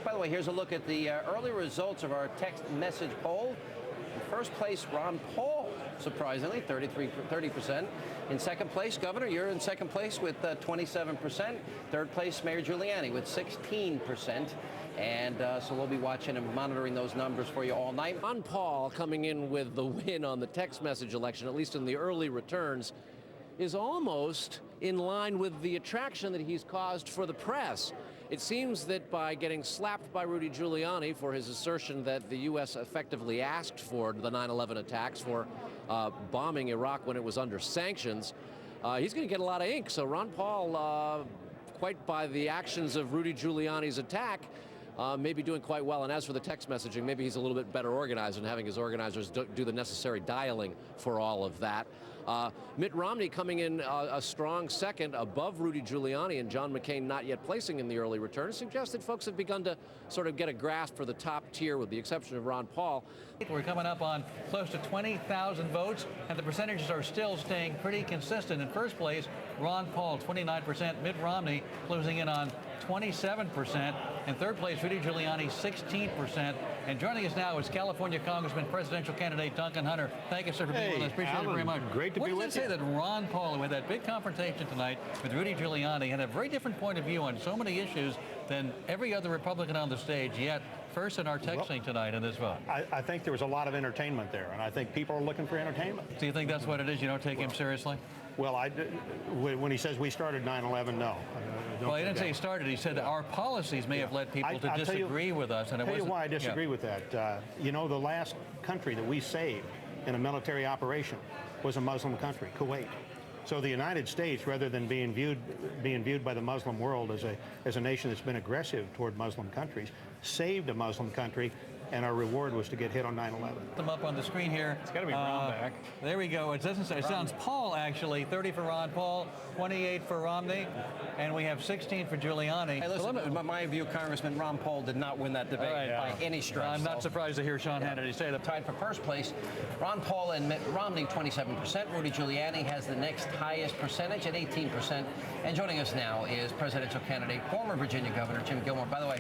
By the way, here's a look at the early results of our text message poll. In first place, Ron Paul, surprisingly, 30%. In second place, Governor, you're in second place with 27%. Third place, Mayor Giuliani with 16%. And so we'll be watching and monitoring those numbers for you all night. Ron Paul coming in with the win on the text message election, at least in the early returns, is almost in line with the attraction that he's caused for the press. It seems that by getting slapped by Rudy Giuliani for his assertion that the U.S. effectively asked for the 9/11 attacks for bombing Iraq when it was under sanctions, he's going to get a lot of ink. So Ron Paul, quite by the actions of Rudy Giuliani's attack, may be doing quite well. And as for the text messaging, maybe he's a little bit better organized and having his organizers do the necessary dialing for all of that. Mitt Romney coming in a strong second above Rudy Giuliani, and John McCain not yet placing in the early returns, suggests that folks have begun to sort of get a grasp for the top tier, with the exception of Ron Paul. We're coming up on close to 20,000 votes, and the percentages are still staying pretty consistent. In first place, Ron Paul, 29%. Mitt Romney closing in on 27%. In third place, Rudy Giuliani, 16%. And joining us now is California Congressman, presidential candidate Duncan Hunter. Thank you, sir, for being with us. Appreciate it very much. Great to be with you. What does it say that Ron Paul, who had that big confrontation tonight with Rudy Giuliani, had a very different point of view on so many issues than every other Republican on the stage, yet first in our texting tonight in this vote? I think there was a lot of entertainment there, and I think people are looking for entertainment. Do you think that's what it is? You don't take him seriously? Well, when he says we started 9/11, no. Well, he didn't say he started. He said our policies may have led people to disagree with us. And I'll tell you why I disagree with that. You know, the last country that we saved in a military operation was a Muslim country, Kuwait. So the United States, rather than being viewed by the Muslim world as a nation that's been aggressive toward Muslim countries, saved a Muslim country, and our reward was to get hit on 9/11. Them up on the screen here. It's got to be Ron back. There we go. It doesn't say. It sounds Paul, actually. 30 for Ron Paul, 28 for Romney, and we have 16 for Giuliani. Hey, listen, in my view, Congressman, Ron Paul did not win that debate by any stretch. I'm not surprised to hear Sean Hannity say that. Tied for first place, Ron Paul and Mitt Romney, 27%. Rudy Giuliani has the next highest percentage at 18%. And joining us now is presidential candidate, former Virginia Governor Jim Gilmore. By the way,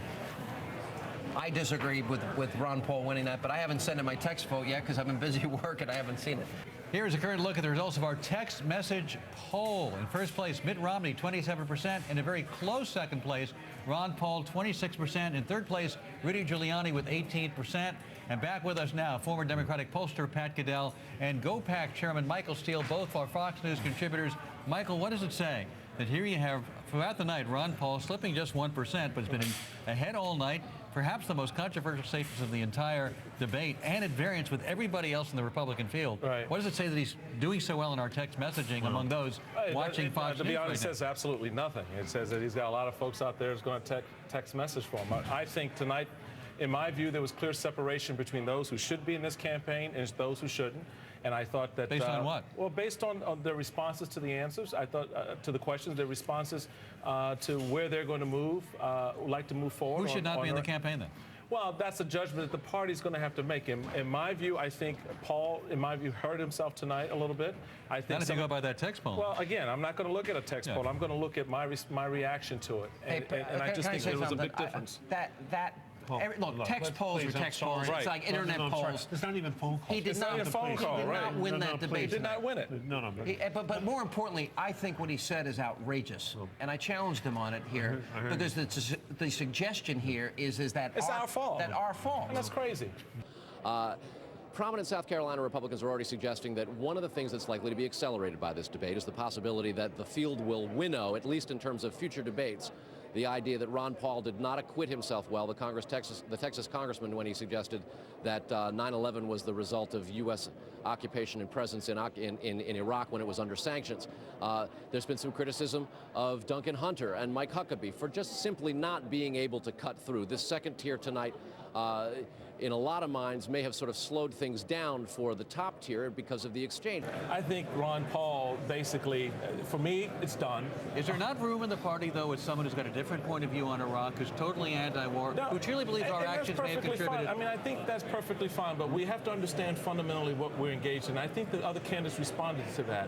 I disagreed with Ron Paul winning that, but I haven't sent in my text vote yet because I've been busy working. I haven't seen it. Here's a current look at the results of our text message poll. In first place, Mitt Romney, 27%. In a very close second place, Ron Paul, 26%. In third place, Rudy Giuliani with 18%. And back with us now, former Democratic pollster Pat Goodell and GoPac chairman Michael Steele, both our Fox News contributors. Michael, what does it say? That here you have, throughout the night, Ron Paul slipping just 1%, but has been ahead all night, perhaps the most controversial statements of the entire debate, and at variance with everybody else in the Republican field. Right. What does it say that he's doing so well in our text messaging among those watching Fox News? To be honest, right it says absolutely nothing. It says that he's got a lot of folks out there who's going to text message for him. I think tonight, in my view, there was clear separation between those who should be in this campaign and those who shouldn't. And I thought that... Based on what? Well, based on their responses to the answers. I thought, to the questions, their responses to where they're going to move, like to move forward. Who should not be in the campaign, then? Well, that's a judgment that the party's going to have to make. In my view, I think Paul, hurt himself tonight a little bit. I think. Not if you go by that text poll. Well, again, I'm not going to look at a text poll. I'm going to look at my reaction to it, and I just think there was a big difference. Look, text polls are text polls. It's like internet polls. It's not even phone calls. He did not win that debate. He did not win it. No. But more importantly, I think what he said is outrageous, and I challenged him on it here because the suggestion here is that it's our fault. That our fault. And that's crazy. Prominent South Carolina Republicans are already suggesting that one of the things that's likely to be accelerated by this debate is the possibility that the field will winnow, at least in terms of future debates, the idea that Ron Paul did not acquit himself well, the Texas congressman, when he suggested that 9/11 was the result of U.S. occupation and presence in Iraq when it was under sanctions. There's been some criticism of Duncan Hunter and Mike Huckabee for just simply not being able to cut through. This second tier tonight, in a lot of minds, may have sort of slowed things down for the top tier because of the exchange. I think Ron Paul, basically, for me, it's done. Is there not room in the party, though, with someone who's got a different point of view on Iraq, who's totally anti-war, No, who truly believes our and that's actions may have perfectly contributed. fine. I mean, I think that's perfectly fine, but we have to understand fundamentally what we're engaged in. I think the other candidates responded to that.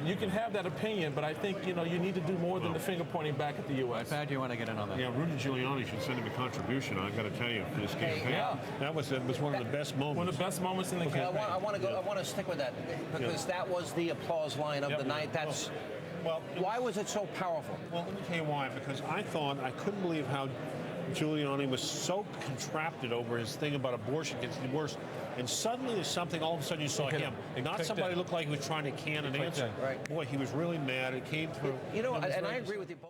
You can have that opinion, but I think, you know, you need to do more than the finger pointing back at the U.S. Pat, do you want to get in on that? Yeah, Rudy Giuliani should send him a contribution, I've got to tell you, for this campaign. yeah. That was one of the best moments. One of the best moments in the campaign. I want to stick with that because that was the applause line of the night. That's why was it so powerful? Well, let me tell you why. Because I couldn't believe how Giuliani was so contracted over his thing about abortion gets worse. And suddenly there's something, all of a sudden you saw him. Not somebody looked like he was trying to can an answer. Right. Boy, he was really mad. It came through. You know, and I agree with you both.